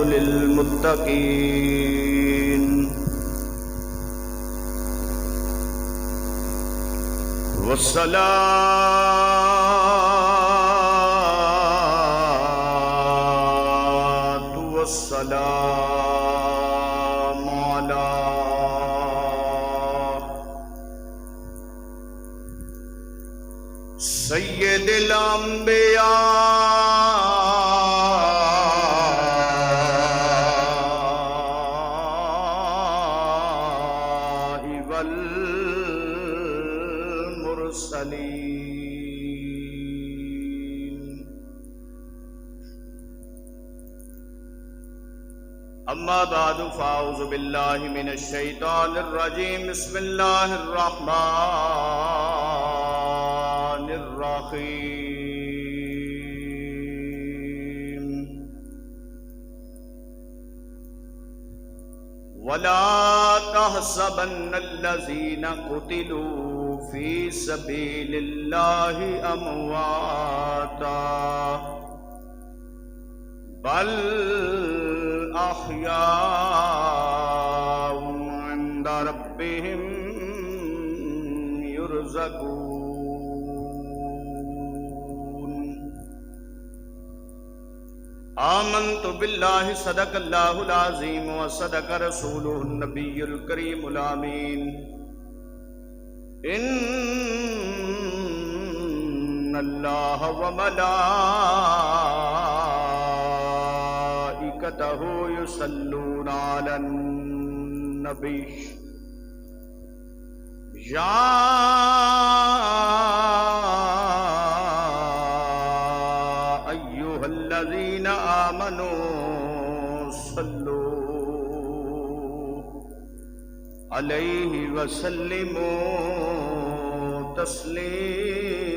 للمتقين والصلاة والسلام على سید الانبیاء والمرسلین اما بعد فاعوذ باللہ من الشیطان الرجیم بسم اللہ الرحمن الرحیم ولا تحسبن الذين قتلوا في سبيل الله أمواتا بل أحياء عند ربهم يرزقون آمنت بالله صدق الله العظيم وصدق رسوله النبي الكريم الأمين إن الله وملائكته يصلون على النبي يا أيها الذين آمنوا صلوا عليه وسلموا تسليما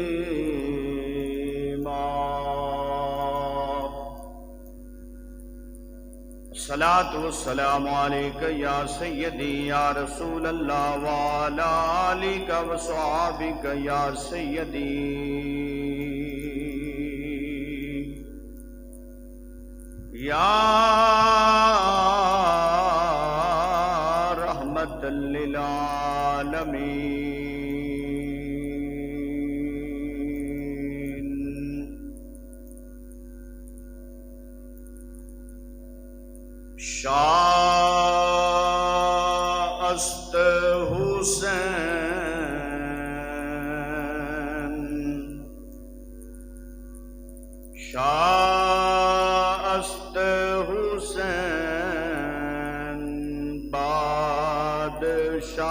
الصلاة والسلام عليك يا سيدي يا رسول الله وعلى آلك وصحبك يا سيدي يا رحمة للعالمين شاست حسین شاست حسین بادشاہ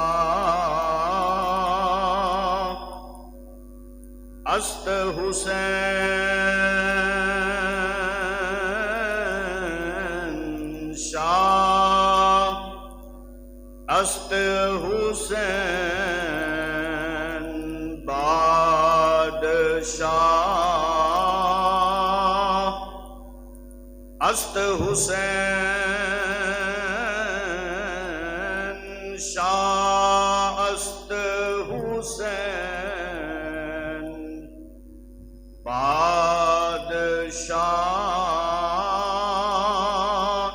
است حسین شاہ است حسین بادشاہ است حسین شاہ است حسین بادشاہ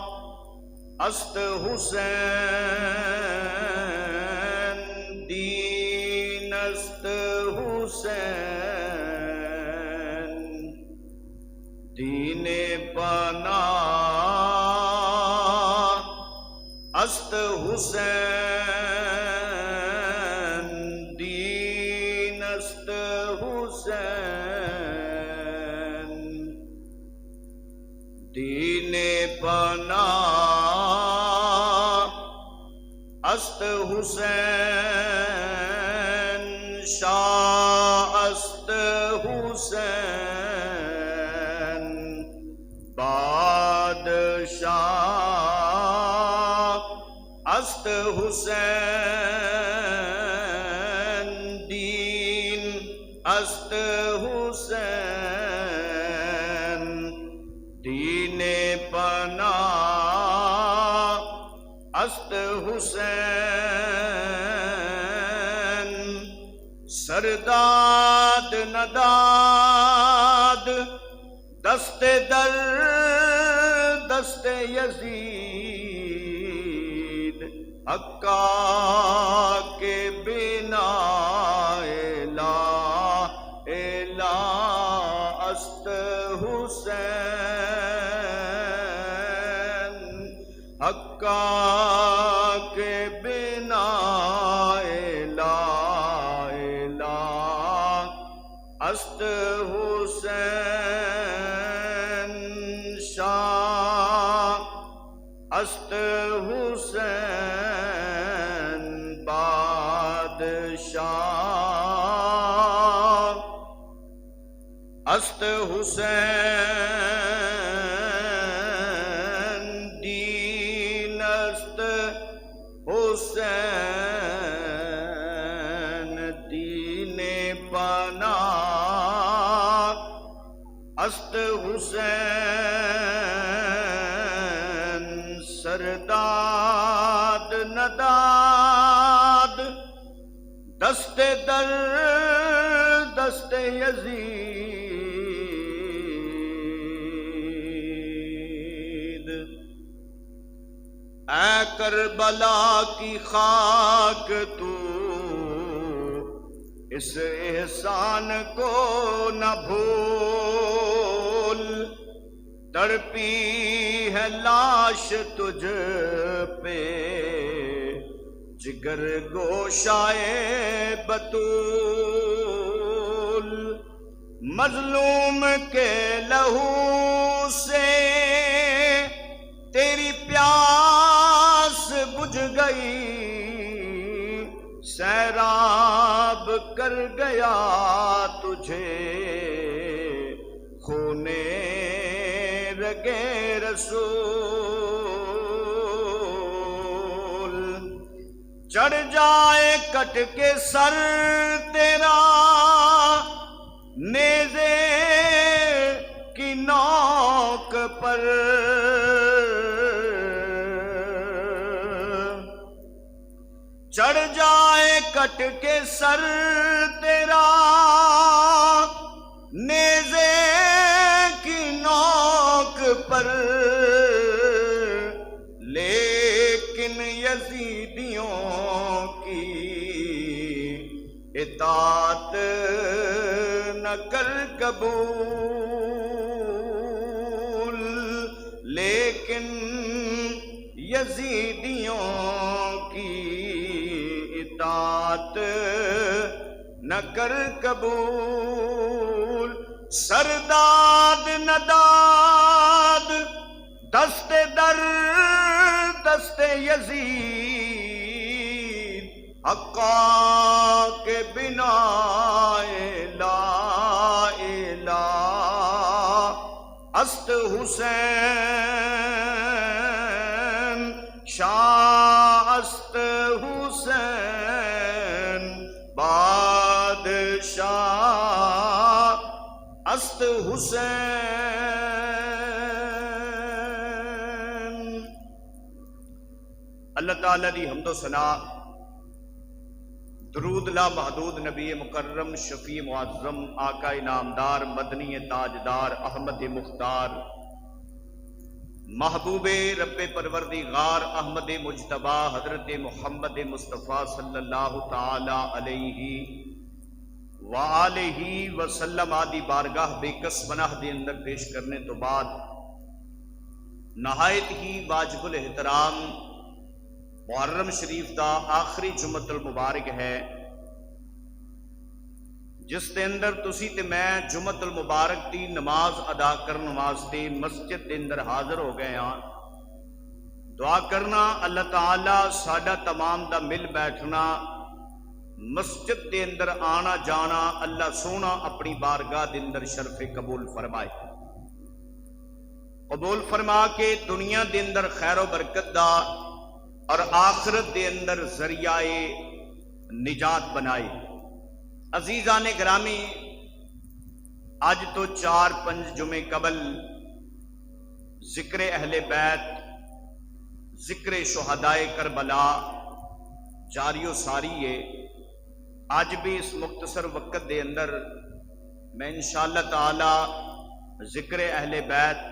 است حسین دین است حسین دین پناہ است حسین دین است حسین دین پناہ است حسین شاہ است حسین بادشاہ است حسین دین است حسین دین پناہ است حسین سرداد نداد دست درد دست یزید حقا کے بنا الہ است حسین حقا کے بنا الہ است حسین شاہ است حسین بادشاہ است حسین دین است حسین دین پناہ است حسین سرداد نداد دست در دست یزید اے کربلا کی خاک تو اس احسان کو نہ بھول تڑپی ہے لاش تجھ پہ جگر گوشائے بطول مظلوم کے لہو سے تیری پیاس بجھ گئی سیراب کر گیا تجھے خونے رگے رسول چڑھ جائے کٹ کے سر تیرا نیزے کی نوک پر چڑھ جائے کٹ کے سر تیرا نیزے کی نوک پر لیکن یزیدیوں کی اطاعت نہ کر قبول لیکن یزیدیوں کی اطاعت نہ کر قبول سرداد نداد دست در دست یزید حقا کے بنا الہ است حسین شاہ است حسین بادشاہ است حسین اللہ تعالیٰ دی حمد و ثنا درود لا محدود نبی مکرم شفیع معظم آقا انعامدار مدنی تاجدار احمد مختار محبوب رب پروردگار احمد مجتبی حضرت محمد مصطفیٰ صلی اللہ تعالی علیہ وآلہ وسلم آدی بارگاہ بے کس پناہ دے اندر پیش کرنے تو بعد نہایت ہی واجب الاحترام محرم شریف دا آخری جمعۃ المبارک ہے جس دے اندر تسی تے میں جمعۃ المبارک دی نماز ادا کرن واسطے مسجد دے اندر حاضر ہو گئے ہاں دعا کرنا اللہ تعالی ساڈا تمام دا مل بیٹھنا مسجد دے اندر آنا جانا اللہ سونا اپنی بارگاہ دے اندر شرف قبول فرمائے قبول فرما کے دنیا دے اندر خیر و برکت دا اور آخرت دے اندر ذریعہ نجات بنائے عزیزان گرامی آج تو 4-5 جمعے قبل ذکر اہل بیت ذکر شہدائے کربلا جاری و ساری ہے آج بھی اس مختصر وقت دے اندر میں انشاءاللہ تعالی ذکر اہل بیت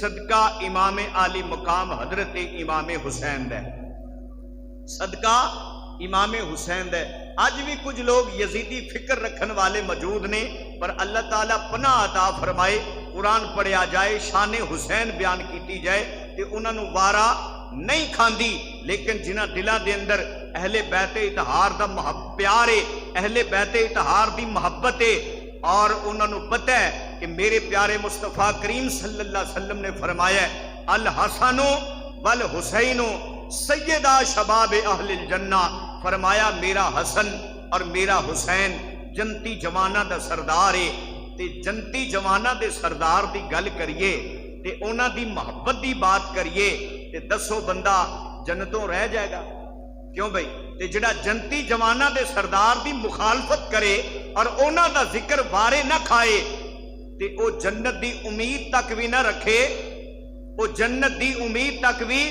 صدقہ امام عالی مقام حضرت امام حسین ہے، صدقہ امام حسین ہے۔ آج بھی کچھ لوگ یزیدی فکر رکھن والے موجود نے، پر اللہ تعالیٰ پناہ عطا فرمائے، قرآن پڑھیا جائے، شان حسین بیان کیتی جائے تے انہاں نوں وارا نہیں کھاندی، لیکن جنہاں دلاں دے اندر اہل بیت اطہار دا پیار ہے، اہل بیت اطہار دی محبت ہے، اور انہاں نوں پتہ ہے کہ میرے پیارے مصطفیٰ کریم صلی اللہ علیہ وسلم نے فرمایا ہے الحسن والحسین سیدہ شباب اہل الجنہ، فرمایا میرا حسن اور میرا حسین جنتی جواناں دا سردار ہے، تے جنتی جواناں دے سردار دی گل کریے تے انہاں دی محبت دی بات کریے تے دسو بندہ جنتوں رہ جائے گا؟ کیوں بھئی؟ تے جڑا جنتی جواناں دے سردار دی مخالفت کرے اور انہاں دا ذکر بارے نہ کھائے تے او جنت دی امید تک بھی نہ رکھے، او جنت دی امید تک بھی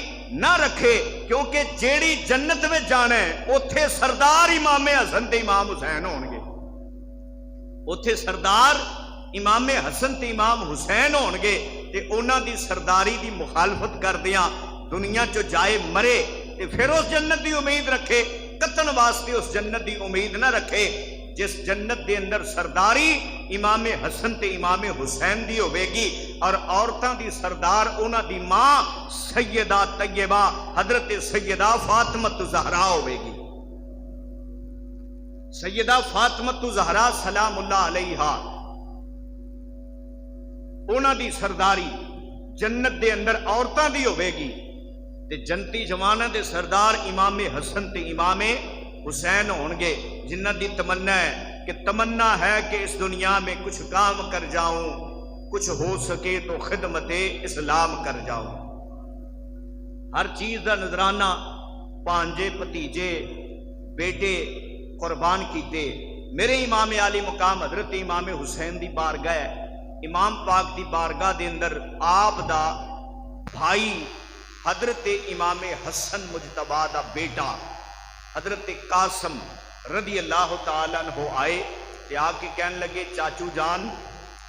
نہ رکھے، کیونکہ جیڑی جنت میں جانا ہے اوتھے سردار امام حسن تے امام حسین ہون گے، اوتھے سردار امام حسن تے امام حسین ہون گے، تے انہاں دی سرداری دی مخالفت کر دیاں دنیا چو جائے مرے تے پھر اس جنت دی امید رکھے، قطن واسطے اس جنت دی امید نہ رکھے جس جنت دے اندر سرداری امام حسن تے امام حسین دی ہوئے گی، اور عورتاں دی سردار انہاں دی ماں سیدہ طیبہ حضرت سیدہ فاطمہ زہرا ہوئے گی، سیدہ فاطمہ زہرا سلام اللہ علیہا، انہاں دی سرداری جنت دے اندر عورتاں دی ہوئے گی، تے جنتی جواناں دے سردار امام حسن تے امام حسین ہونگے، جنہ دی تمنا ہے کہ تمنا ہے کہ اس دنیا میں کچھ کام کر جاؤں، کچھ ہو سکے تو خدمت اسلام کر جاؤں۔ ہر چیز دا نظرانہ پانجے بھتیجے بیٹے قربان کیتے، میرے امام عالی مقام حضرت امام حسین دی بارگاہ ہے، امام پاک دی بارگاہ دے اندر آپ دا بھائی حضرت امام حسن مجتبیٰ دا بیٹا حضرت قاسم رضی اللہ تعالیٰ عنہ آئے تے آ کے کہنے لگے چاچو جان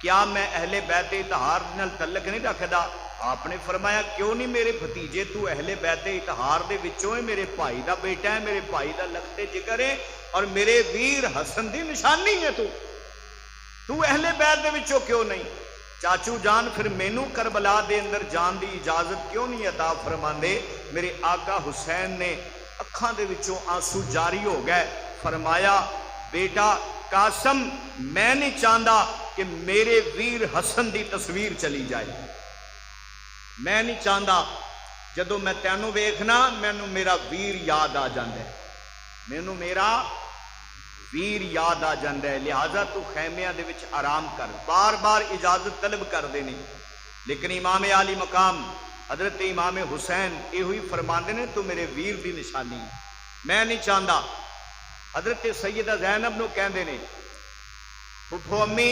کیا میں اہل بیت اطہار نال تعلق نہیں رکھدا؟ آپ نے فرمایا کیوں نہیں میرے بھتیجے، تو اہل بیت اطہار دے وچوں ہے، میرے بھائی دا بیٹا ہے، میرے بھائی دا لخت جگر ہے اور میرے ویر حسن دی نشانی ہے، تو اہل بیت دے وچوں کیوں نہیں؟ چاچو جان پھر مینوں کربلا دے اندر جان دی اجازت کیوں نہیں عطا فرماندے؟ میرے آقا حسین نے اکھاں دے وچوں آنسو جاری ہو گئے، فرمایا بیٹا قاسم میں نہیں چاہتا کہ میرے ویر حسن دی تصویر چلی جائے، میں نہیں چاہتا جدو میں تینوں ویکھنا مینوں میرا ویر یاد آ جاندا ہے، مینوں میرا ویر یاد آ جاندا ہے، لہذا تو خیمیاں دے وچ آرام کر، بار بار اجازت طلب کر دینی، لیکن امام عالی مقام حضرت امام حسین یہ ہوئی فرماندے نے تو میرے ویر دی نشانی میں نہیں چاہتا۔ حضرت سیدہ زینب نو کہندے نے پھپھو امی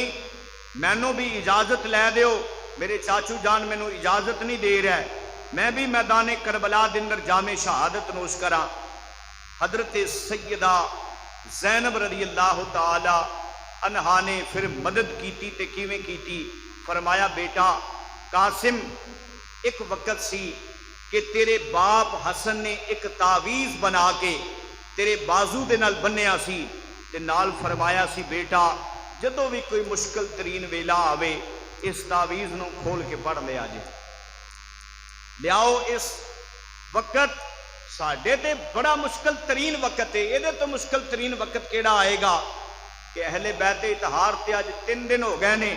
مینوں بھی اجازت لے دیو، میرے چاچو جان مینوں اجازت نہیں دے رہا ہے، میں بھی میدان کربلا دے اندر جام شہادت نوش کراں۔ حضرت سیدہ زینب رضی اللہ تعالی عنہا نے پھر مدد کیتی تے کیویں کیتی؟ فرمایا بیٹا قاسم ایک وقت سی کہ تیرے باپ حسن نے ایک تعویذ بنا کے تیرے بازو دے نال بنیا سی تے نال فرمایا سی بیٹا جدو بھی کوئی مشکل ترین ویلا آوے اس تعویذ نو کھول کے پڑھ لیا جے، لیاؤ اس وقت ساڈے تے بڑا مشکل ترین وقت ہے، یہ تو مشکل ترین وقت کیڑا آئے گا کہ اہل بیت اطہار تے آج 3 دن ہو گئے نے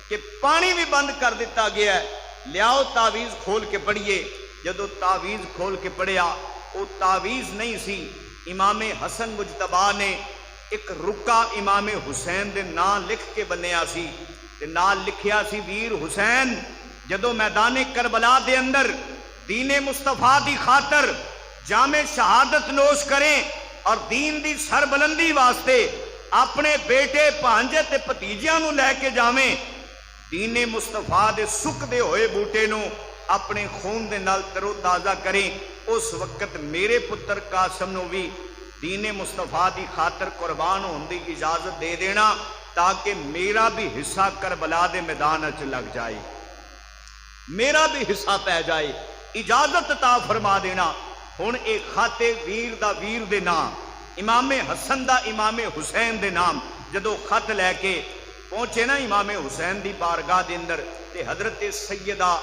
کہ پانی بھی بند کر دیتا گیا ہے، لیاؤ تعویذ کھول کے پڑھیے۔ جدو تعویذ کھول کے پڑھیا وہ تعویذ نہیں سی، امام حسن مجتبیٰ نے ایک رکا امام حسین دے نام لکھ کے بنیا سی تے نال لکھیا سی ویر حسین جدو میدان کربلا دے اندر دین مصطفیٰ دی خاطر جامع شہادت نوش کریں اور دین دی سربلندی واسطے اپنے بیٹے بھانجے تے بھتیجیاں نو لے کے جاویں، دین مصطفیٰ دے سک دے ہوئے بوٹے نو اپنے خون دے نال ترو تازہ کریں، اس وقت میرے پتر قاسم نو بھی دین مصطفیٰ دی خاطر قربان ہون دی اجازت دے دینا تاکہ میرا بھی حصہ کربلا دے میدان اچ لگ جائے۔ میرا بھی حصہ پی جائے، اجازت عطا فرما دینا۔ ہن ایک خاتے ویر دا ویر دے نام، امام حسن دا امام حسین دے نام جدو خط لے کے پہنچے نا امام حسین دی بارگاہ دے اندر، تے حضرت سیدہ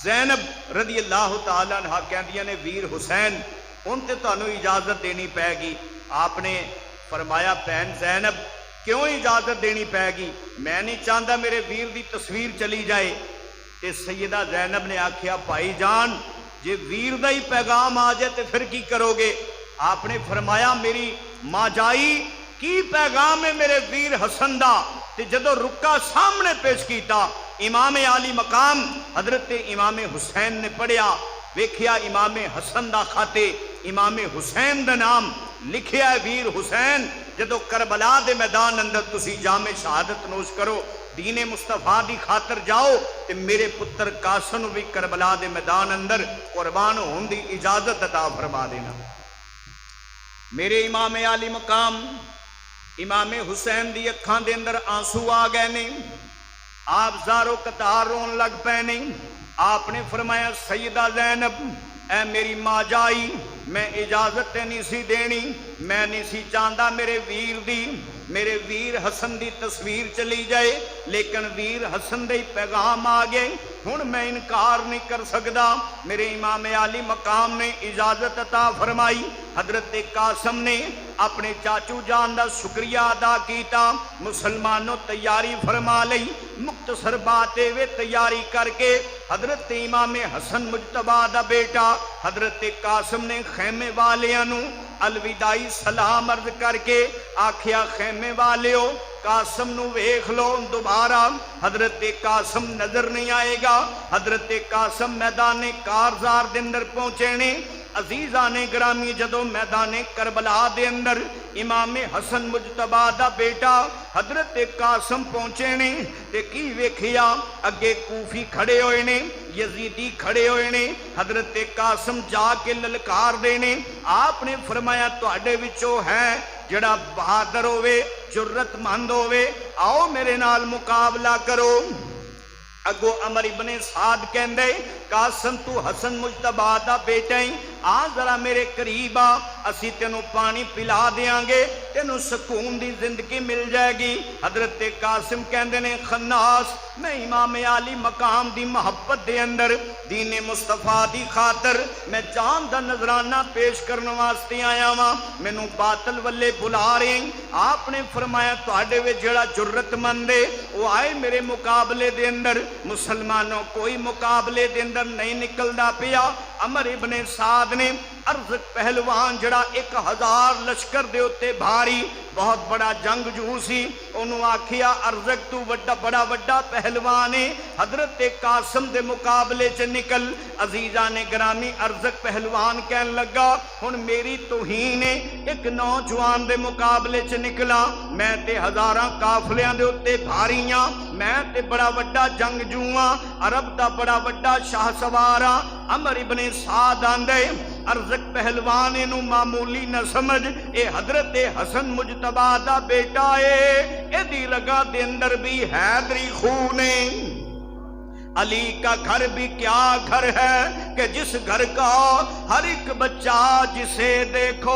زینب رضی اللہ تعالی عنہ کہندیاں نے ویر حسین ان تے تانوں اجازت دینی پے گی۔ آپ نے فرمایا بہن زینب کیوں اجازت دینی پے گی؟ میں نہیں چاہتا میرے ویر دی تصویر چلی جائے۔ تے سیدہ زینب نے آکھیا بھائی جان جے ویر دا ہی پیغام آ جائے تے پھر کی کرو گے؟ آپ نے فرمایا میری ماں جائی کی پیغام ہے میرے ویر حسن دا؟ تے جدو رکا سامنے پیش کیتا امام عالی مقام حضرت امام حسین نے پڑھیا، ویکھیا امام حسن دا خاتے امام حسین دا نام لکھیا ہے ویر حسین۔ جدو کربلا دے میدان اندر تسی جام شہادت نوش کرو، دین مصطفیٰ دی خاطر جاؤ تے میرے پتر قاسم بھی کربلا دے میدان اندر قربان ہون دی اجازت عطا فرما دینا۔ میرے امام عالی مقام امام حسین دی اکھاں دے اندر آنسو آ گئے نے، آپ زارو قطار رون لگ پے نے۔ آپ نے فرمایا سیدہ زینب اے میری ماں جائی میں اجازت نہیں سی دینی، میں نہیں سی چاہتا میرے ویر دی میرے ویر حسن دی تصویر چلی جائے، لیکن ویر حسن دے پیغام آ گئے، ہن میں انکار نہیں کر سکتا۔ میرے امام عالی مقام نے اجازت عطا فرمائی۔ حضرت قاسم نے اپنے چاچو جان دا شکریہ ادا کیتا، مسلمانوں تیاری فرما لئی، مختصر باتیں وے تیاری کر کے حضرت امام حسن مجتبیٰ دا بیٹا حضرت قاسم نے خیمے والیاں نو الوداعی سلام عرض کر کے آکھیا خیمے والیو قاسم نو ویکھ لو دوبارہ حضرت قاسم نظر نہیں آئے گا۔ حضرت قاسم میدان کارزار دے اندر پہنچے نے۔ عزیزان گرامی جدو میدان کربلا دے اندر امام حسن مجتبیٰ دا بیٹا حضرت قاسم پہنچے نے تے کی ویکھیا اگے کوفی کھڑے ہوئے نے، یزیدی کھڑے ہوئے نے۔ حضرت قاسم جا کے للکار دے نے۔ آپ نے فرمایا تواڈے وچوں ہے جڑا بہادر ہوئے جرت مند ہوئے آؤ میرے نال مقابلہ کرو۔ اگو عمر ابن سعد کہندے قاسم تو حسن مجتبیٰ دا بیٹا ہی آ ذرا میرے قریب آ، اسی تینوں پانی پلا دیاں گے، تینوں سکون دی زندگی مل جائے گی۔ حضرت قاسم کہندے نے خناس میں امام عالی مقام دی محبت دے اندر دین مصطفیٰ دی خاطر میں جان دا نظرانہ پیش کرنے واسطے آیا ہاں، مینوں باطل والے بلا رہے ہیں۔ آپ نے فرمایا تواڈے وچ جڑا جرت مند ہے وہ آئے میرے مقابلے دے اندر۔ مسلمانوں کوئی مقابلے دے اندر نہیں نکلدا پیا۔ عمر ابن سعد نے ارزق پہلوان جڑا 1000 لشکر دے اتے بھاری بہت بڑا جنگجو سی، انہوں آکھیا ارزق تو بڑا بڑا پہلوان ہے، حضرت قاسم دے مقابلے چ نکل۔ عزیزان گرامی ارزق پہلوان کہن لگا ہن میری توہین ہے، ایک نوجوان دے مقابلے چ نکلا، میں تے ہزاراں قافلیاں دے اتے بھاریاں، میں تے بڑا بڑا جنگجو ہاں، عرب دا بڑا بڑا شاہ سوار ہاں۔ عمر ابن سعد آندے ارزق پہلوان انہوں معمولی نہ سمجھ، اے حضرت حسن مجتبیٰ دا بیٹا ہے، اے دی رگا دے اندر بھی حیدری خون ہے۔ علی کا گھر بھی کیا گھر ہے کہ جس گھر کا ہر ایک بچہ جسے دیکھو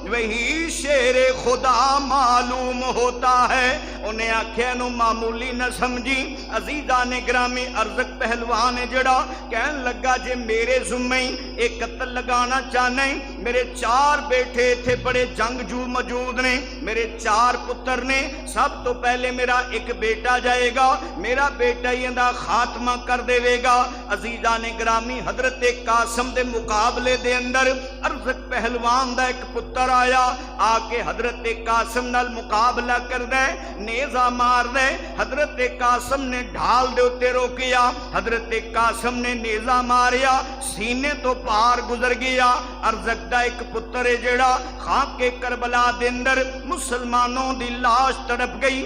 وہی شیر خدا معلوم ہوتا ہے۔ انہیں آکھیا نو معمولی نہ سمجھی۔ عزیزان گرامی ارزق پہلوان جڑا کہن لگا جے میرے ذمہ ایک قتل لگانا چاہنے، میرے 4 بیٹے تھے بڑے جنگجو موجود نے، میرے 4 پتر نے، سب تو پہلے میرا ایک بیٹا جائے گا، میرا بیٹا ہی اندہ خاتمہ کر دے گا۔ عزیزان گرامی حضرت قاسم دے مقابلے دے اندر ارزق پہلوان دا ایک پتر آیا، آ کے حضرت قاسم نال مقابلہ کر دے، نیزہ مار دے۔ حضرت قاسم نے ڈھال دے اتے روکیا، حضرت قاسم نے نیزہ ماریا، سینے تو پار گزر گیا۔ ارزق دا ایک پتر جڑا خاک کے کربلا دے اندر مسلمانوں دی لاش تڑپ گئی،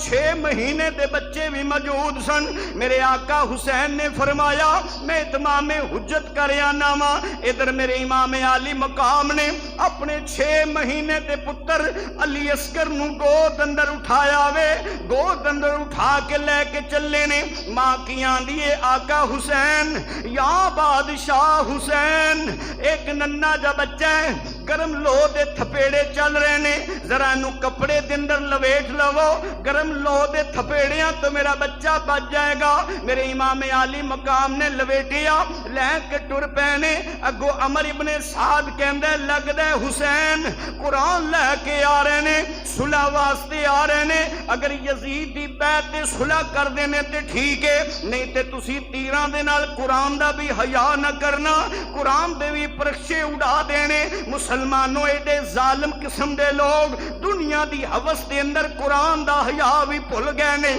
6 مہینے دے بچے بھی موجود سن. میرے آقا حسین نے فرمایا میں اتمام حجت کر آنا وا. ادھر میرے امام عالی مقام نے اپنے 6 مہینے دے پتر علی اصغر نو گود اندر اٹھایا وے. گود اندر اٹھا کے لے کے چلے نے. ماں کی آندی ہے آقا حسین یا بادشاہ حسین. ایک ننا جا بچہ ہے, گرم لو دے تھپیڑے چل رہے نے, ذرا انہوں کپڑے دے اندر لویٹ لو, گرم لو دے تھپیڑیاں تو میرا بچہ بچ جائے گا. میرے امام عالی مقام نے لویٹیا, لے کے ٹر پینے. اگو عمر ابن سعد کہندے لگدے حسین قرآن لے کے آ رہے نے, صلح واسطے آ رہے نے. اگر یزید دی بیعت تے صلح کر دینے تے ٹھیک ہے, نہیں تے تسی تیراں دے نال قرآن دا بھی حیا نہ کرنا, قرآن دے بھی پرکشے اڑا دینے. مسلمانوں ایڈے ظالم قسم دے لوگ دنیا دی حوث دے اندر قرآن دا حیا بھی بھول گئے نے,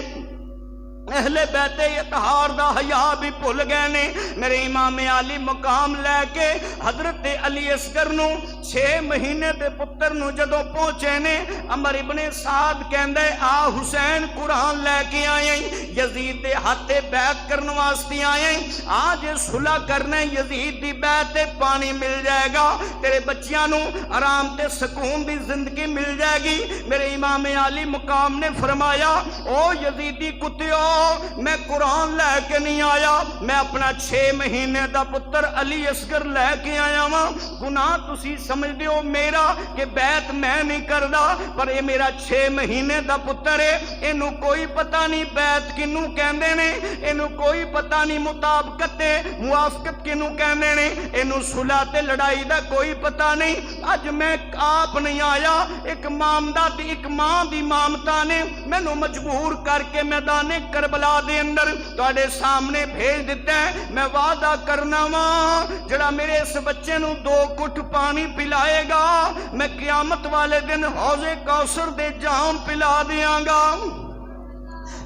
اہل بیت اطہار دا حیا بھی بھول گئے نے. میرے امام عالی مقام لے کے حضرت علی اصغر نو 6 مہینے دے پتر نو جدوں پہنچے نے, عمر ابن سعد کہندے آ حسین قرآن لے کے آئے, یزید دے ہاتھے بیعت کرن واسطے آئے. آج صلح کرنے یزید دی بیعت پانی مل جائے گا, تیرے بچیاں نو آرام تے سکون دی زندگی مل جائے گی. میرے امام عالی مقام نے فرمایا او یزیدی کتیو, میں قرآن لے کے نہیں آیا, میں اپنا 6 مہینے دا پتر علی اصغر لے کے آیا ہاں. گناہ تسی سمجھ دیو میرا کہ بیعت میں نہیں کردا, پر یہ میرا 6 مہینے دا پتر ہے. اینو کوئی پتہ نہیں بیعت کنوں کہندے نے, اینو کوئی پتہ نہیں مطابقت تے موافقت کنوں کہندے نے, اینو صلح تے لڑائی دا کوئی پتہ نہیں. اج میں آپ نہیں آیا, ایک مامدہ دی ایک ماں دی مامتا نے مینوں مجبور کر کے میدان کربلا دے اندر تواڈے سامنے بھیج دیتا ہے. میں وعدہ کرنا وا جڑا میرے اس بچے نو 2 گھٹ پانی پلائے گا, میں قیامت والے دن حوض کوثر دے جام پلا دیاں گا.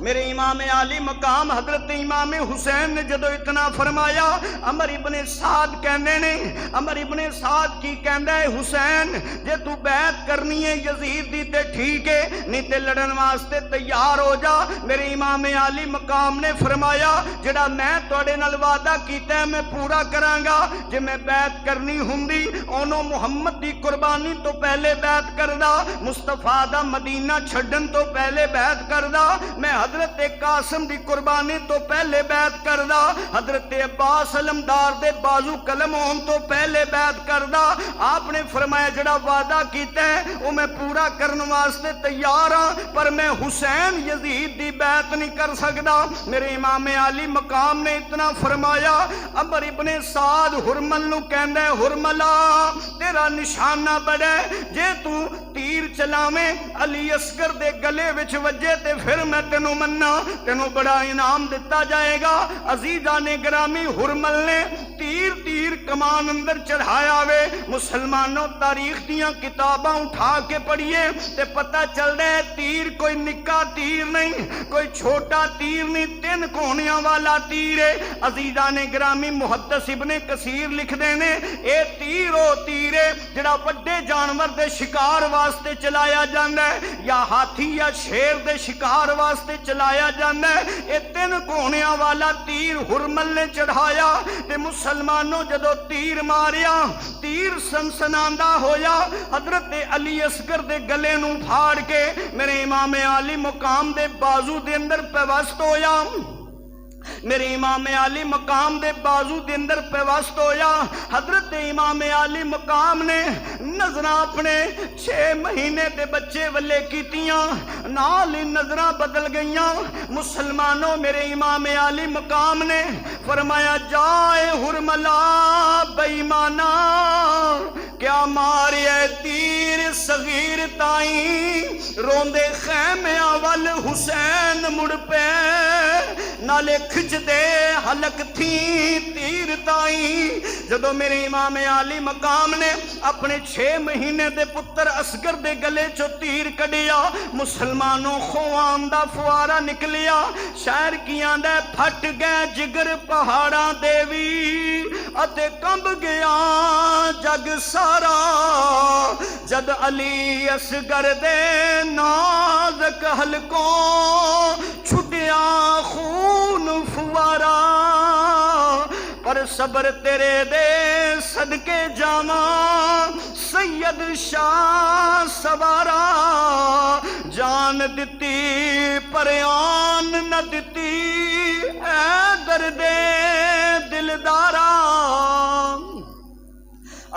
میرے امام عالی مقام حضرت امام حسین نے جدو اتنا فرمایا, عمر ابن سعد کہنے نے, عمر ابن سعد کی کہندہ ہے حسین جے تو بیعت کرنی ہے یزید دی تے ٹھیک ہے, نہیں تے لڑن واسطے تیار ہو جا. میرے امام عالی مقام نے فرمایا جڑا میں توڑے نال وعدہ کیتا ہے میں پورا کرانگا. جے میں بیعت کرنی ہوندی اونوں محمد دی قربانی تو پہلے بیعت کردا, مصطفیٰ دا مدینہ چھڈن تو پہلے بیعت کردا, میں حضرت قاسم دی قربانی تو پہلے بیعت کردا, حضرت عباس علمدار دے بازو قلم ہون تو پہلے بیعت کردا. آپ نے فرمایا جڑا وعدہ کیتا ہے وہ میں پورا کرن واسطے تیار ہاں, پر میں حسین یزید دی بیعت نہیں کر سکدا. میرے امام عالی مقام نے اتنا فرمایا, عمر ابن سعد ہرمل نو کہندا ہے ہرملا تیرا نشانہ بڑا ہے, جے تو تیر چلاویں علی اصغر دے گلے وچ وجے تے پھر میں تینوں مننا, تینوں بڑا انعام دیتا جائے گا. عزیزان گرامی ہرمل نے تیر کمان اندر چڑھایا وے. مسلمانوں تاریخ دیاں کتاباں اٹھا کے پڑھیے تے پتہ چل رہا ہے تیر کوئی نکا تیر نہیں, کوئی چھوٹا تیر نہیں, 3 کونیاں والا تیر ہے. عزیزان گرامی محدث ابن کثیر لکھ دینے اے تیر او تیر ہے جڑا وڈے جانور دے شکار واسطے چلایا جاندا ہے, یا ہاتھی یا شیر دے شکار واسطے چلایا جانا ہے. اے 3 کونیاں والا تیر ہرمل نے چڑھایا تے مسلمانوں جدو تیر ماریا تیر سنسناندہ ہویا, حضرت علی اصغر دے گلے نو پھاڑ کے میرے امام عالی مقام دے بازو دے اندر پیوست ہویا. میرے امام عالی مقام دے بازو دے اندر پیوست ہویا. حضرت امام عالی مقام نے نظرہ اپنے 6 مہینے دے بچے والے کیتیاں, نال نظرہ بدل گئیاں. مسلمانوں میرے امام عالی مقام نے فرمایا جائے ہرملا بے ایمانا کیا مارے تیر صغیر تائیں, روندے خیمے اول حسین مڑ پہ نالے کھچ دے حلق تھی تیر تائی جدو میرے امام عالی مقام نے اپنے 6 مہینے دے پتر اصغر دے گلے چو تیر کڈیا مسلمانوں خوان دا فوارا نکلیا شہر کیاں دے پھٹ گئے جگر پہاڑاں دیوی اتے کمب گیا جگ سارا جد علی اصغر دے نازک حلقوں چھٹیا خون فوارا پر صبر تیرے دے صدقے جاواں سید شاہ سوارا جان دتی پر آن نہ دتی اے درد دلدارا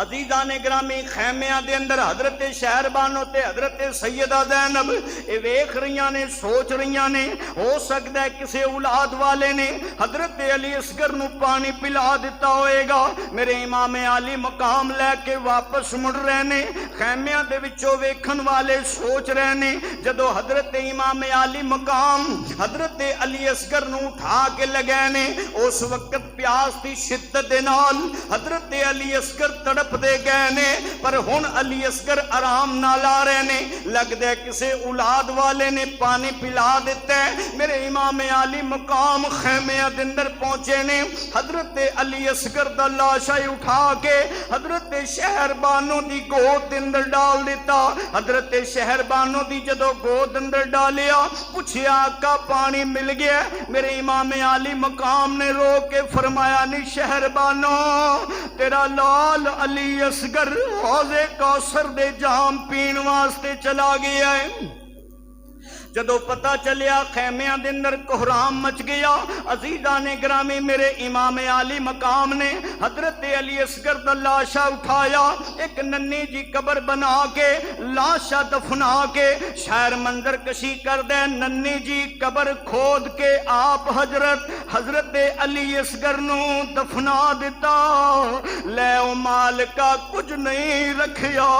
عزیزان گرامی خیمیاں دے اندر حضرت شہر بانو تے حضرت سیدہ زینب اے ویکھ رہیاں نے سوچ رہیاں نے ہو سکتا ہے کسے اولاد والے نے حضرت علی اصغر نو پانی پلا دیتا ہوئے گا میرے امام عالی مقام لے کے واپس مڑ رہے نے خیمیاں دے وچوں ویکھن والے سوچ رہے نے جدو حضرت امام عالی مقام حضرت علی اصغر نو اٹھا کے لگے نے اس وقت پیاس دی شدت دے نال حضرت علی اصغر تڑپ دے گئے نے پر ہن علی اصغر آرام نہ لا رہے نے لگ دے کسے اولاد والے نے پانی پلا دیتا ہے میرے امام عالی مقام خیمیاں دے اندر پہنچے نے حضرت علی اصغر دا لاشا اٹھا کے حضرت شہر بانو دی گود دے اندر ڈال دیتا حضرت شہر بانو دی جدو گود اندر ڈالیا پوچھیا آقا پانی مل گیا میرے امام عالی مقام نے رو کے فرمایا نہیں شہر بانو تیرا لال علی اصغر حوض کوثر دے جام پین واسطے چلا گیا ہے جدو پتہ چلیا خیمیاں دے اندر کوہرام مچ گیا عزیزان گرامی میرے امام عالی مقام نے حضرت علی اصغر دا لاشا اٹھایا ایک ننی جی قبر بنا کے لاشا دفنا کے شہر منظر کشی کر دے ننی جی قبر کھود کے آپ حضرت علی اصغر نو دفنا دیتا لے او مالکا کچھ نہیں رکھیا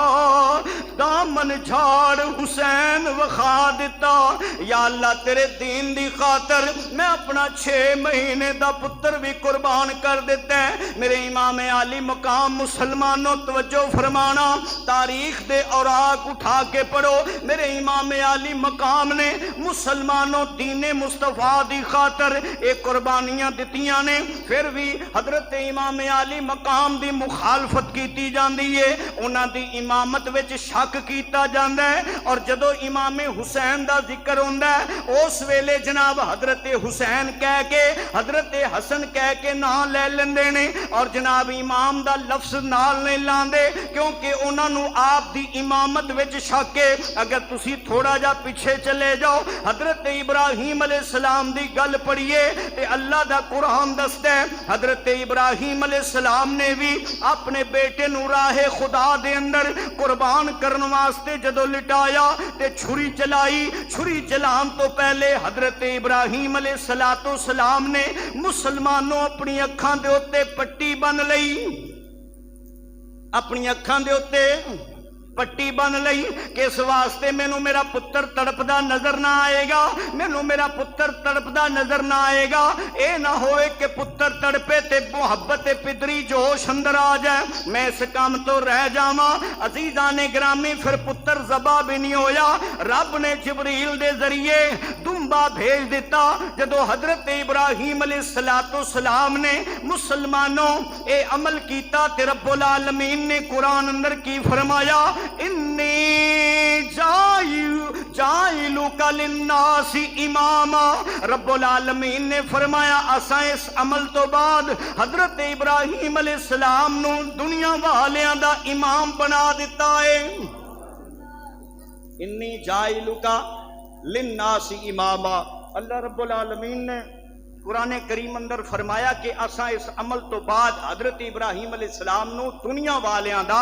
دامن جھاڑ حسین وخا دیتا یا اللہ تیرے دین دی خاطر میں اپنا 6 مہینے دا پتر بھی قربان کر دیتا ہے میرے امام عالی مقام مسلمانوں توجہ فرمانا تاریخ دے اوراق اٹھا کے پڑھو میرے امام عالی مقام نے مسلمانوں دین مصطفیٰ دی خاطر ایک قربانیاں دتیاں نے پھر بھی حضرت امام عالی مقام دی مخالفت کیتی جاندی ہے انہاں دی امامت وچ شک کیتا جاندا ہے اور جدو امام حسین دا ذکر ہوندہ ہے اس ویلے جناب حضرت حسین کہہ کے حضرت حسن کہہ کے نہ لے لیندے نے اور جناب امام دا لفظ نال نہیں لاندے کیونکہ انہاں نو آپ دی امامت وچ شک ہے اگر تسی تھوڑا جا پیچھے چلے جاؤ حضرت ابراہیم علیہ السلام دی گل پڑھیے تے اللہ دا قرآن دستا ہے حضرت ابراہیم علیہ السلام نے بھی اپنے بیٹے نو راہ خدا دے اندر قربان کرن واسطے جدو لٹایا تے چھری چلائی چھری چلان تو پہلے حضرت ابراہیم علیہ السلام نے مسلمانوں اپنی اکھاں دے اوتے پٹی بن لئی اپنی اکھاں دے اوتے پٹی بن لئی کہ اس واسطے مینوں میرا پتر تڑپدا نظر نہ آئے گا مینوں میرا پتر تڑپدا نظر نہ آئے گا اے نہ ہوئے کہ پتر تڑپے تے محبت پدری جوش اندر آ جائے میں اس کام تو رہ جاواں عزیزان گرامی پھر پتر ذبح بھی نہیں ہویا رب نے جبریل دے ذریعے دمبا بھیج دیتا جدو حضرت ابراہیم علیہ السلام نے مسلمانوں اے عمل کیتا تے رب العالمین نے قرآن اندر کی فرمایا انی جائلک للناس اماما رب العالمین نے فرمایا اساں اس عمل تو بعد حضرت ابراہیم علیہ السلام نو دنیا والیاں دا امام بنا دیتا ہے انی جائلک للناس اماما اللہ رب العالمین نے قرآن کریم اندر فرمایا کہ اساں اس عمل تو بعد حضرت ابراہیم علیہ السلام نو دنیا والیاں دا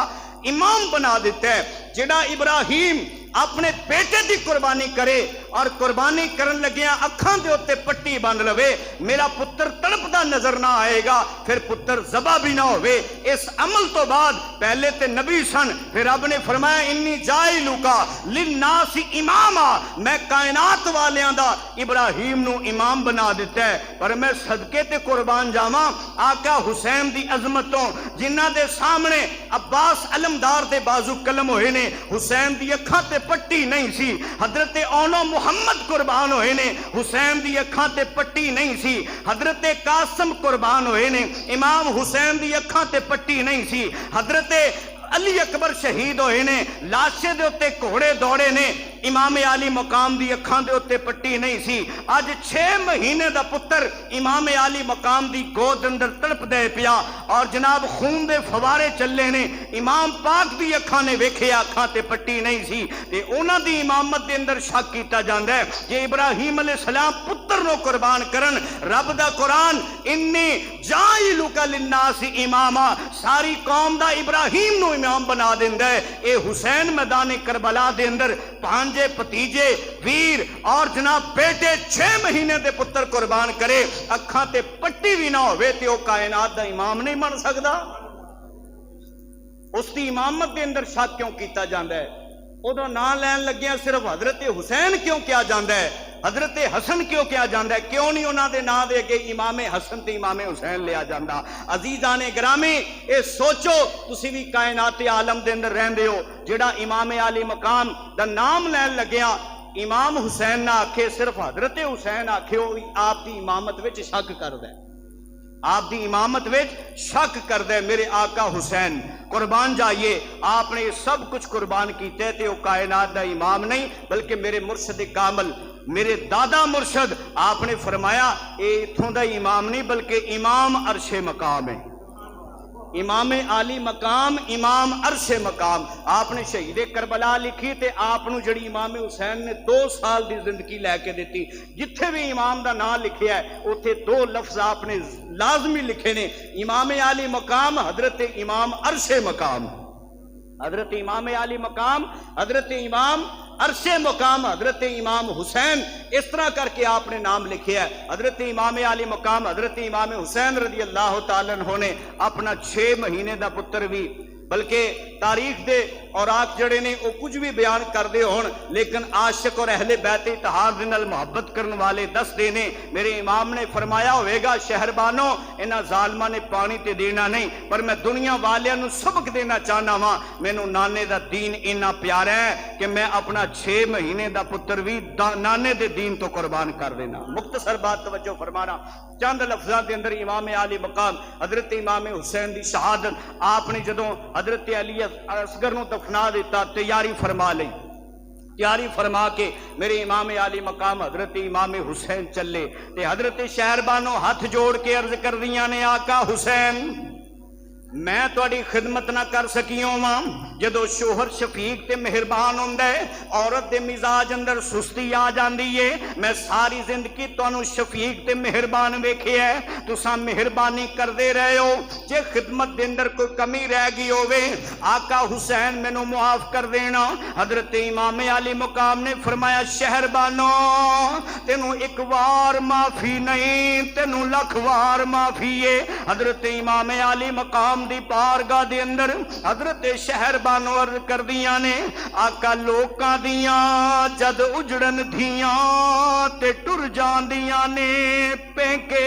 امام بنا دیتا ہے جڑا ابراہیم اپنے بیٹے دی قربانی کرے اور قربانی کرن لگیاں اکھاں دے اوتے پٹی بن لوے، میرا پتر تڑپدا نظر نہ آئے گا، پھر پتر ذبح بھی نہ ہوئے۔ اس عمل تو بعد پہلے تے نبی سن، پھر رب نے فرمایا انی جاعلک للناس اماما، میں کائنات والیاں دا ابراہیم نو امام بنا دیتا ہے۔ پر میں صدقے تے قربان جاواں آقا حسین دی عظمتوں، جنہ دے سامنے عباس علمدار دے بازو قلم ہوئے نے، حسین دی اکھاں تے پٹی نہیں سی، حضرت اونو محمد قربان ہوئے نے، حسین دی اکھاں تے پٹی نہیں سی، حضرت قاسم قربان ہوئے نے، امام حسین دی اکھاں تے پٹی نہیں سی، حضرت علی اکبر شہید ہوئے نے، لاشے دے اتے گھوڑے دوڑے نے، امام علی مقام دی اکھاں دے اتے پٹی نہیں سی۔ آج 6 مہینے دا پتر امام علی مقام دی گود اندر تڑپ دے پیا اور جناب خون دے فوارے چلے نے، امام پاک دی اکھاں نے ویکھیا اکھاں تے پٹی نہیں سی، تے انہاں دی امامت دے اندر شک کیتا جاندا ہے کہ ابراہیم علیہ السلام پتر نو قربان کرن۔ رب دا قرآن انی جاعلک للناس اماما، ساری قوم دا ابراہیم نو امام بنا دیندا ہے۔ اے حسین میدان کربلا دے اندر پانجے پتیجے ویر اور جناب بیٹے 6 مہینے دے پتر قربان کرے، اکھاں تے پٹی بھی نہ ہوئے تے او کائنات دا امام نہیں بن سکدا؟ اس دی امامت دے اندر شک کیوں کیتا جاندا ہے؟ ادو نام لین لگیا صرف حضرت حسین کیوں کیا جاندا ہے، حضرت حسن کیوں کیا جاندا ہے؟ کیوں نہیں انہاں دے نام دے کے امام حسن تے امام حسین لیا جاندا؟ عزیزان گرامی، اے سوچو تسی بھی کائنات عالم دے اندر رہندے ہو، جڑا امام علی مقام دا نام لین لگیا امام حسین نہ آکھے، صرف حضرت حسین آکھے، وہ آپ دی امامت وچ شک کردا ہے، آپ دی امامت وچ شک کردا ہے۔ میرے آقا حسین قربان جائیے، آپ نے سب کچھ قربان کیتے تے وہ کائنات دا امام نہیں بلکہ میرے مرشد کامل، میرے دادا مرشد، آپ نے فرمایا اے اتھوں دا امام نہیں بلکہ امام عرش مقام ہے، امام عالی مقام، امام عرش مقام۔ آپ نے شہید کربلا لکھی تے آپ نے جڑی امام حسین نے 2 سال دی زندگی لے کے دیتی، جتھے بھی امام دا نام لکھیا ہے اتھے 2 لفظ آپ نے لازمی لکھے نے، امام عالی مقام، حضرت امام عرش مقام، حضرت امام عالی مقام، حضرت امام عرش مقام، حضرت امام حسین، اس طرح کر کے آپ نے نام لکھے ہے۔ حضرت امام علی مقام حضرت امام حسین رضی اللہ تعالیٰ عنہ نے اپنا 6 مہینے دا پتر بھی، بلکہ تاریخ دے اور آپ جڑے نے وہ کچھ بھی بیان کر دے ہون، لیکن عاشق اور اہل بیت اتحاد دے نال محبت کرن والے دس دینے، میرے امام نے فرمایا ہوئے گا شہربانو انہاں ظالماں نے پانی تے دینا نہیں، پر میں دنیا والیاں نو سبق دینا چاہنا وا، مینوں نانے دا دین اتنا پیارا ہے کہ میں اپنا 6 مہینے دا پتر بھی نانے دے دین تو قربان کر دینا۔ مختصر بات توجہ فرمانا، چند لفظاں دے اندر امام علی مقام حضرت امام حسین دی شہادت، آپ نے جدوں حضرت علی اصغر نو دفنا دیتا، تیاری فرما لئی، تیاری فرما کے میرے امام علی مقام حضرت امام حسین چلے تے حضرت شہربانو ہاتھ جوڑ کے عرض کر دیاں نے آقا حسین میں تواڈی خدمت نہ کر سکیوں ماں، جدو شوہر شفیق تے مہربان ہوندا ہے عورت دے مزاج اندر سستی آ جاندی ہے، میں ساری زندگی تانوں شفیق تے مہربان ویکھیا ہے، تساں مہربانی کردے رہے ہو، جے خدمت دے اندر کوئی کمی رہ گئی ہووے آقا حسین مینوں معاف کر دینا۔ حضرت امام علی مقام نے فرمایا شہربانو تینوں ایک وار معافی نہیں، تینوں لکھ وار معافی ہے۔ حضرت امام علی مقام دی بارگاہ دے اندر حضرت شہربانو عرض کر دیاں نے آقا لوکاں دیاں جد اجڑن دھیاں تے ٹر جاندیاں نے پینکے،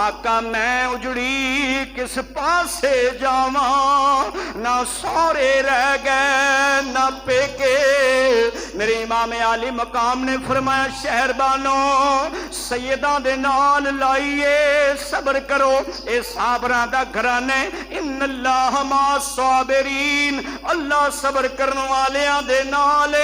آقا میں اجڑی کس پاسے جاواں، نہ سورے رہ گئے نہ پیکے۔ میرے امام علی مقام نے فرمایا شہربانو سیداں دے نال لائیے صبر کرو، اے صابراں دا گھرانے، ان اللہ مع الصابرین، اللہ صبر کرن والیاں دے نال۔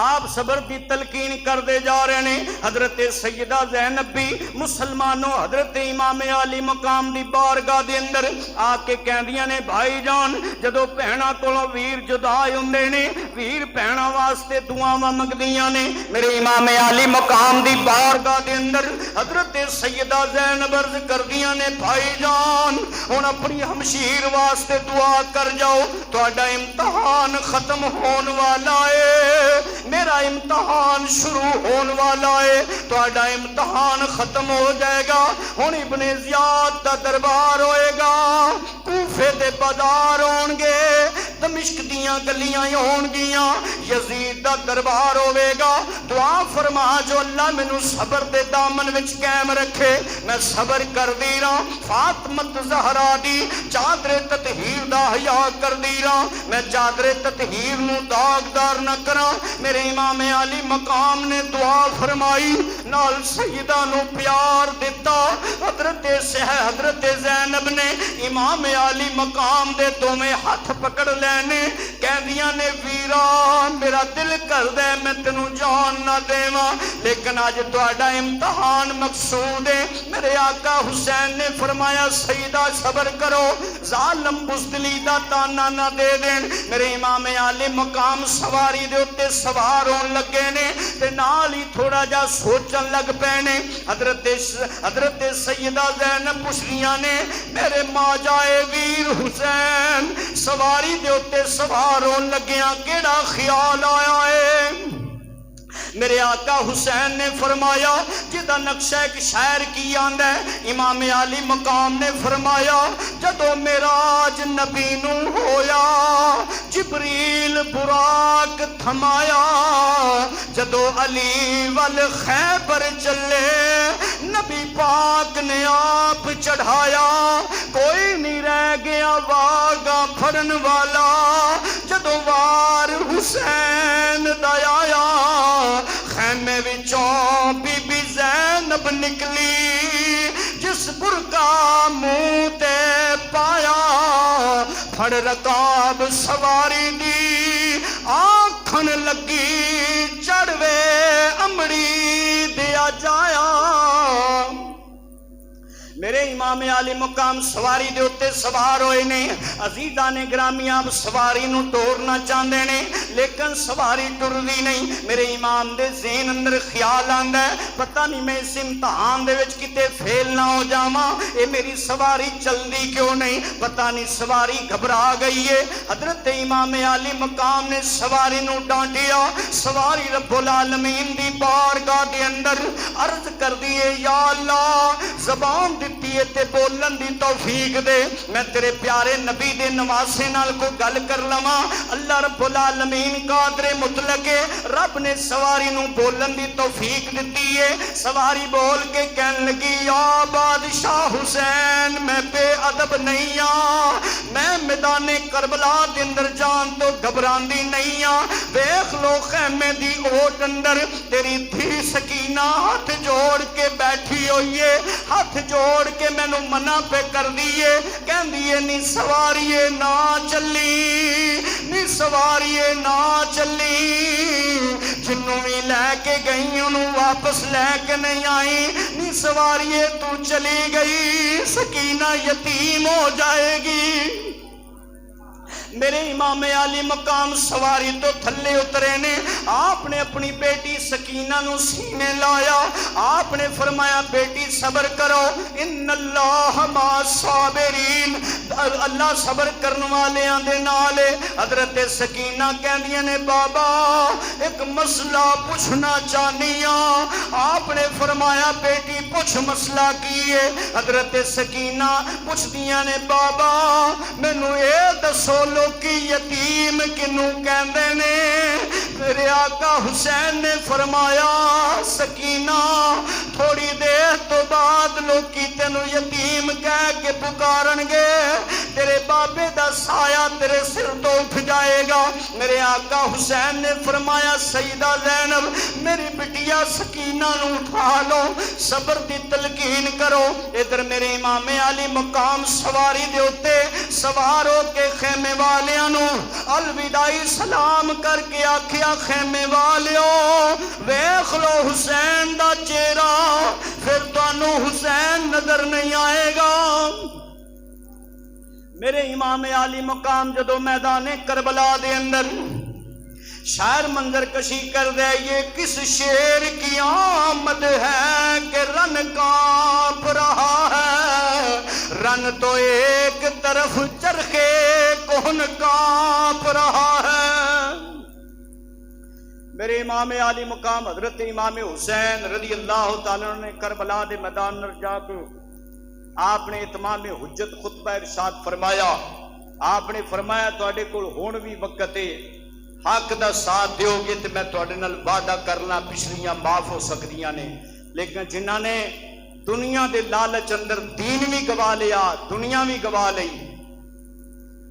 آپ صبر دی تلقین کرتے جا رہے ہیں۔ حضرت سیدہ زینب بھی مسلمانوں حضرت امام علی مقام دی بارگاہ دے اندر آ کے کہندیاں نے بھائی جان جدو بہناں کولوں ویر جدا ہوندے نے ویر بہناں واسطے دعاواں منگدیاں نے، میرے امام علی مقام دی بارگاہ دے اندر حضرت سیدہ زینب عرض کردیاں نے بھائی جان ہن اپنی ہمشیر واسطے دعا کر جاؤ، تہاڈا امتحان ختم ہون والا ہے، میرا امتحان شروع ہون والا ہے، تہاڈا امتحان ختم ہو جائے گا۔ ہن ابن زیاد دا دربار ہوئے گا، کوفے دے بازار ہون گے، دمشق دیاں گلیاں ہون گیاں، یزید دا دربار ہوئے گا۔ دعا فرما جو اللہ مینوں صبر دے دامن وچ قائم رکھے، میں صبر کر دی رہا، فاطمہ زہرا دی چادر تطہیر دا حیا کر دی رہا، میں چادر تطہیر نو داغدار نہ کراں۔ میرے امام علی مقام نے دعا فرمائی، نال سیدہ نو پیار دیتا۔ حضرت زینب نے امام علی مقام دے دوویں ہاتھ پکڑ لینے، کہندیاں نے ویرا میرا دل کر دے میں تینوں جان نہ دیواں، لیکن اج تہاڈا امتحان مقصود ہے۔ میرے آقا حسین نے فرمایا سیدہ صبر کرو، ظالم بزدلی دا تانا نہ دے دین۔ میرے امام علی مقام سواری دے اتے سوار ہون لگے نے تے نال ہی تھوڑا جا سوچن لگ پے نے۔ حضرت سیدہ زینب پوچھدیاں نے میرے ماں جائے ویر حسین سواری دے اتے سوار ہون لگیاں کیڑا خیال آیا ہے؟ میرے آقا حسین نے فرمایا جدا نقشہ ایک شاعر کی آندا ہے، امام علی مقام نے فرمایا جدو معراج نبی نو ہویا جبریل براق تھمایا، جدو علی وال خیبر چلے نبی پاک نے آپ چڑھایا، کوئی نہیں رہ گیا واگا پھڑن والا، جدو وار حسین دا آیا خیمے وچوں بی بی زینب نکلی، جس برقع منہ تے پایا، پھڑ رکاب سواری دی آنکھن لگی چڑھوے امڑی دیا جایا۔ میرے امام علی مقام سواری دے اتے سوار ہوئے نے، عزیزان گرامی آپ سواری نو توڑنا چاہندے نے لیکن سواری ٹردی نہیں۔ میرے امام دے ذہن اندر خیال آندا ہے پتہ نہیں میں اس امتحان دے وچ کتے فیل نہ ہو جاواں، اے میری سواری چلدی کیوں نہیں، پتہ نہیں سواری گھبرا گئی ہے۔ حضرت امام علی مقام نے سواری نو ڈانٹیا، سواری رب العالمین دی بارگاہ دے اندر عرض کر دیے یا اللہ زبان دیتی ہے تے بولن دی توفیق دے، میں تیرے پیارے نبی دے نواسے نال کو گل کر لواں۔ اللہ رب العالمین قادر مطلق ہے، رب نے سواری نو بولن دی توفیق دیتی ہے۔ سواری بول کے کہن لگی یا بادشاہ حسین میں بے ادب نہیں ہاں، میں میدان کربلا دے اندر جان تو گھبراندی نہیں ہاں، دیکھ لو خیمے دی اوٹ اندر تیری دھی سکینہ ہاتھ جوڑ کے بیٹھی ہوئی ہے، ہاتھ جوڑ کے میں نو منع پہ کر دیئے، کہن دیئے نی سواریے نہ چلی، نی سواریے نہ چلی، جنوں بھی لے کے گئی انہوں واپس لے کے نہیں آئی، نی سواریے تو چلی گئی سکینہ یتیم ہو جائے گی۔ میرے امام علی مقام سواری تو تھلے اترے نے، آپ نے اپنی بیٹی سکینہ نو سینے لایا، آپ نے فرمایا بیٹی صبر کرو، ان اللہ مع صابرین، اللہ صبر کرنے والے آندے نالے۔ حضرت سکینہ کہندیاں نے بابا ایک مسئلہ پوچھنا چاہنیاں، آپ نے فرمایا بیٹی پوچھ مسئلہ کیے۔ حضرت سکینہ پوچھ دیاں نے بابا مینوں اے دسو لو کی یتیم کنوں کہندے نے؟ میرے آقا حسین نے فرمایا سکینہ تھوڑی دیر تو بعد لوکی تینو یتیم کہہ کے پکارن گے، تیرے بابے دا سایہ تیرے سر تو اٹھ جائے گا۔ میرے آقا حسین نے فرمایا سیدہ زینب میری بٹیا سکینہ نو اٹھا لو، صبر دی تلقین کرو۔ ادھر میرے امام علی مقام سواری دے ہوتے سوار ہو کے خیمے والیاں نو الوداعی سلام کر کے آکھیا خیمے والیو ویکھ لو حسین دا چہرہ، پھر تانوں حسین نظر نہیں آئے گا۔ میرے امام علی مقام جدو میدان کربلا دے اندر شاعر منظر کشی کر دے، یہ کس شیر کی آمد ہے کہ رن کانپ رہا ہے، رن تو ایک طرف چرخے کون کانپ رہا ہے۔ میرے امام علی مقام حضرت امام حسین رضی اللہ تعالیٰ نے کربلا دے میدان نر جا کے آپ نے اتمام حجت خطبہ ارشاد فرمایا۔ آپ نے فرمایا تواڈے کول ہون بھی وقت ہے، حق دا ساتھ دیو گے تو میں تواڈے نال وعدہ کرنا پچھلیاں معاف ہو سکدیاں نے، لیکن جنہاں نے دنیا دے لالچ اندر دین بھی گوا لیا دنیا بھی گوا لئی،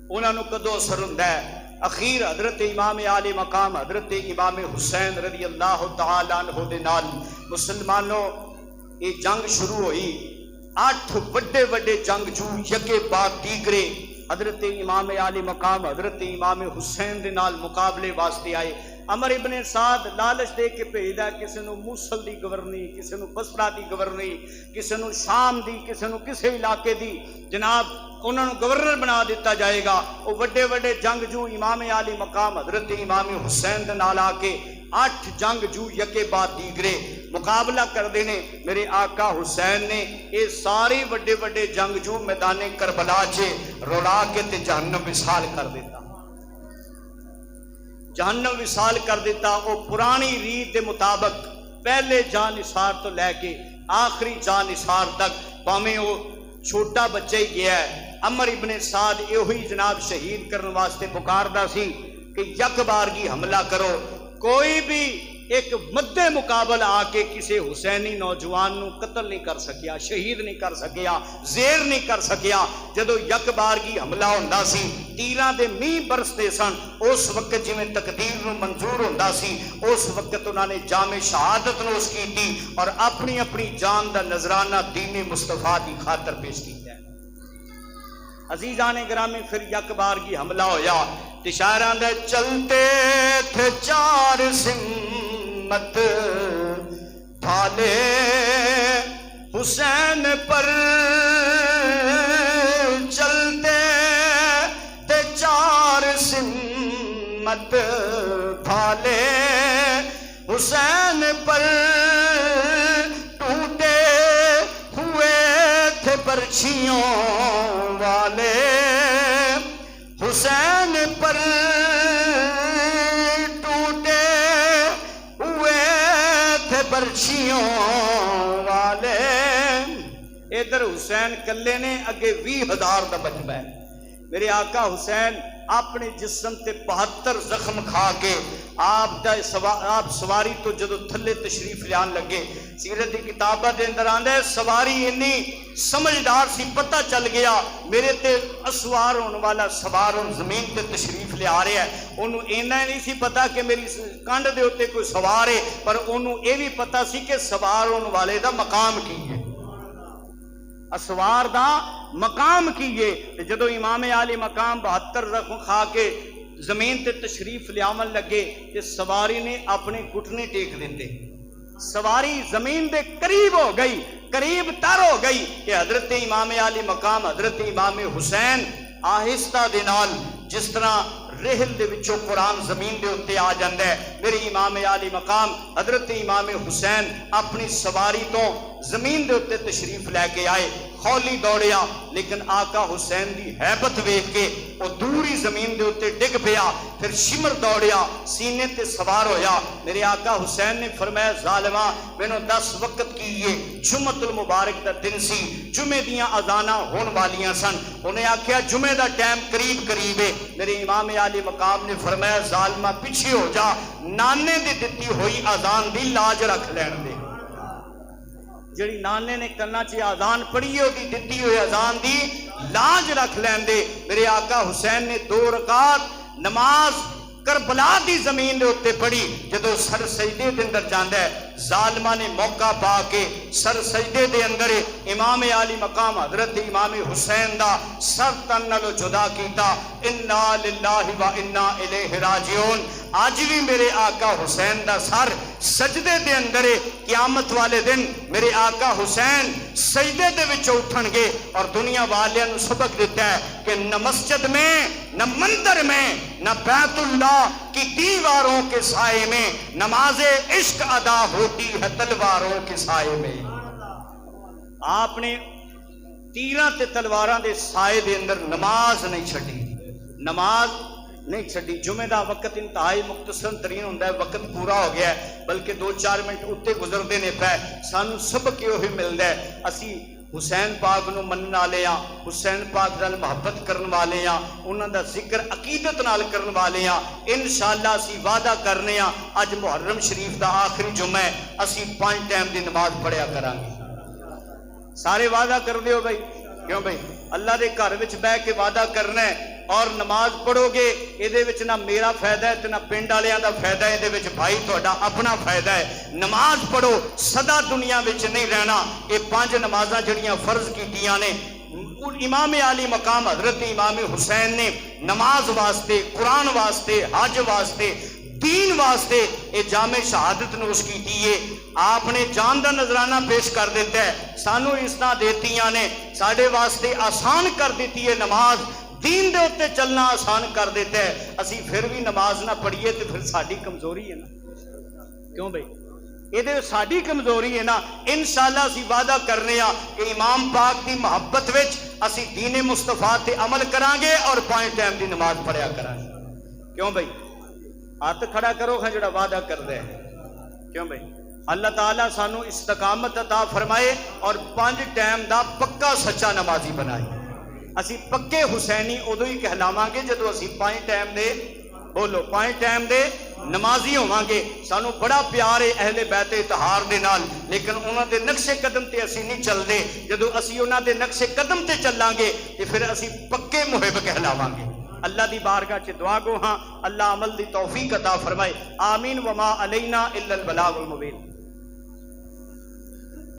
انہاں نو کدو اثر ہوندا ہے؟ اخیر حضرت امام علی مقام حضرت امام حسین رضی اللہ تعالیٰ عنہ دے نال مسلمانوں یہ جنگ شروع ہوئی۔ 8 بڑے بڑے جنگجو یکے بعد دیگرے حضرت امام علی مقام حضرت امام حسین دے نال مقابلے واسطے آئے۔ عمر ابن سعد لالچ دے کے بھیجدا کسے نو موصل دی گورنری، کسے نو بصرہ دی گورنری، کسے نو شام دی، کسے نو کسے علاقے دی جناب انہوں نے گورنر بنا دیتا جائے گا۔ وہ بڑے بڑے جنگجو امام علی مقام حضرت امام حسین دے نال آ کے 8 جنگجو یکے بعد دیگرے مقابلہ کر دینے۔ میرے آقا حسین نے یہ سارے بڑے بڑے جنگجو میدان کربلا چے روڑا کے تے جہنم وصال کر دیتا، جہنم وصال کر دیتا۔ وہ پرانی ریت دے مطابق پہلے جان نثار تو لے کے آخری جان نثار تک پاویں وہ چھوٹا بچہ ہی گیا ہے۔ عمر ابن سعد یہی جناب شہید کرنے واسطے پکاردا سی کہ یک بارگی حملہ کرو، کوئی بھی ایک مد مقابل آ کے کسی حسینی نوجوان نو قتل نہیں کر سکیا، شہید نہیں کر سکیا، زیر نہیں کر سکیا۔ جدو یک بارگی حملہ ہوندا سی تیراں دے میہ برستے سن، اس وقت جویں تقدیر نو منظور ہوندا سی اس وقت انہاں نے جام شہادت نوش کیتی اور اپنی اپنی جان دا نذرانہ دین مصطفیٰ دی خاطر پیش کیتا ہے۔ عزیزان گرامی پھر یک بارگی حملہ ہویا تے شاعراں دے چلتے تھے 4 سمت بھالے حسین پر، چلتے تھے 4 سمت بھالے حسین پر، ٹوٹے ہوئے تھے برچھیوں والے حسین پر، ٹوٹے ہوئے تھے برچھیوں والے۔ ادھر حسین کلے نے اگے 20,000 دا بچبہ ہے۔ میرے آقا حسین اپنے جسم تے 72 زخم کھا کے آپ سواری تو جدو تھلے تشریف لیان لگے، سیرت دی کتابہ دے اندر آندہ ہے سواری انی سمجھدار سی، پتہ چل گیا میرے تے اسوار ہونے والا سوار ہون زمین تے تشریف لے آ رہے ہیں۔ انہوں اینا نہیں سی پتا کہ میری کانڈ دے ہوتے کوئی سوار ہے، پر انہوں اے بھی پتا سی کہ سوار ہونے والے دا مقام کی ہے، اسوار دا مقام کیے۔ جدو امام علی مقام 72 زخم کھا کے زمین تے تشریف لیاون لگے تے سواری نے اپنے گھٹنے ٹیک دیتے، سواری زمین دے قریب ہو گئی، قریب تر ہو گئی کہ حضرت امام علی مقام حضرت امام حسین آہستہ دے نال جس طرح رحل دے وچوں قرآن زمین دے اتے آ جاندہ ہے، میرے امام علی مقام حضرت امام حسین اپنی سواری تو زمین دے اتے تشریف لے کے آئے، خولی دوڑیا، لیکن آقا حسین دی حیبت ویکھ کے وہ دوری زمین دے اتے ڈگ پیا، پھر شمر دوڑیا، سینے تے سوار ہویا۔ میرے آقا حسین نے فرمایا ظالمہ مینوں 10 وقت کیے، جمعۃ المبارک دا دن سی، جمعے دیاں اذاناں ہون والیاں سن، انہیں آکھیا جمعے دا ٹائم قریب قریب ہے۔ میرے امام علی مقام نے فرمایا ظالمہ پیچھے ہو جا، نانے دی دتی ہوئی اذان دی لاج رکھ لین دے، جڑی نانے نے کنا چ آزان پڑھی ہو دی دتی ہوئے آزان دی لاج رکھ لیندے۔ میرے آقا حسین نے 2 رکعت نماز کربلا دی زمین دے اتے پڑھی، جدو سر سجدے دے اندر جاندہ ہے ظالمہ نے موقع پا کے سر سجدے دے اندر امام عالی مقام حضرت امام حسین دا سر تن نالو جدا کیتا۔ انا للہ و انا الیہ راجعون۔ آج بھی میرے آقا حسین دا سر سجدے دے اندر قیامت والے دن میرے آقا حسین سجدے دے وچ اٹھن گے اور دنیا والیاں نو سبق دیتا ہے کہ نہ مسجد میں نہ مندر میں نہ بیت اللہ کی دیواروں کے سائے میں نماز عشق ادا ہوتی ہے تلواروں کے سائے میں۔ آپ نے تیراں تے تلواراں دے سائے دے اندر نماز نہیں چھڑی، نماز نہیں چھڑی۔ جمعہ دا وقت انتہائی مختصر ترین ہوندہ ہے، وقت پورا ہو گیا ہے، بلکہ 2-4 منٹ اتے گزر دینے پہ سانو سبق یہ ہوئی ملتا ہے۔ اسی حسین پاک نو منن والے ہاں، حسین پاک نال محبت کرن والے ہاں، انہاں دا ذکر عقیدت نال کرن والے ہاں۔ انشاءاللہ اسی وعدہ کرنے ہاں اج محرم شریف دا آخری جمعہ ہے، اسی 5 ٹائم دی نماز پڑھیا کران گے۔ سارے وعدہ کر دیو بھائی، کیوں بھائی اللہ دے گھر وچ بیٹھ کے وعدہ کرنا ہے اور نماز پڑھو گے، یہ دے وچ نہ میرا فائدہ ہے نہ پنڈ والیاں دا فائدہ ہے، یہ دے وچ بھائی تہاڈا اپنا فائدہ ہے۔ نماز پڑھو، سدا دنیا وچ نہیں رہنا۔ یہ 5 نمازاں جڑیاں فرض کیتیاں نے امام عالی مقام حضرت امام حسین نے نماز واسطے، قرآن واسطے، حج واسطے، دین واسطے یہ جامع شہادت نوش کی دیئے۔ آپ نے جان دا نظرانہ پیش کر دیتا ہے، سانو اسنا دیتیاں نے ساڑھے واسطے آسان کر دیتی ہے نماز، دین دے ہوتے چلنا آسان کر دیتا ہے۔ اسی پھر بھی نماز نہ پڑھئے تو پھر ساڑھی کمزوری ہے نا، کیوں بھئی یہ دے ساڑھی کمزوری ہے نا۔ انشاءاللہ اسی وعدہ کرنے ہاں کہ امام پاک دی محبت وچ اسی دین مصطفیٰ تے عمل کرانگے اور 5 ٹائم دی نماز پڑھیا کرانگے۔ کیوں بھئی ہاتھ کھڑا کرو کھا جڑا وعدہ کر دے، کیوں بھئی اللہ تعالیٰ سانو استقامت عطا فرمائے اور 5 ٹائم دا پکا سچا نمازی بنائے۔ اسی پکے حسینی ادو ہی کہلاواں گے جدو اسی 5 ٹائم دے بولو 5 ٹائم دے نمازی ہوواں گے۔ سانو بڑا پیار ہے اہل بیت اطہار دے نال، لیکن انہاں دے نقش قدم تے اسی نہیں چل دے۔ جدو اسی انہاں دے نقش قدم تے چلیں گے تے پھر اسی پکے محب کہلاواں گے۔ اللہ دی بارگاہ چ دعا گو ہاں اللہ عمل دی توفیق عطا فرمائے، آمین۔ وما علینا الا البلاغ المبین۔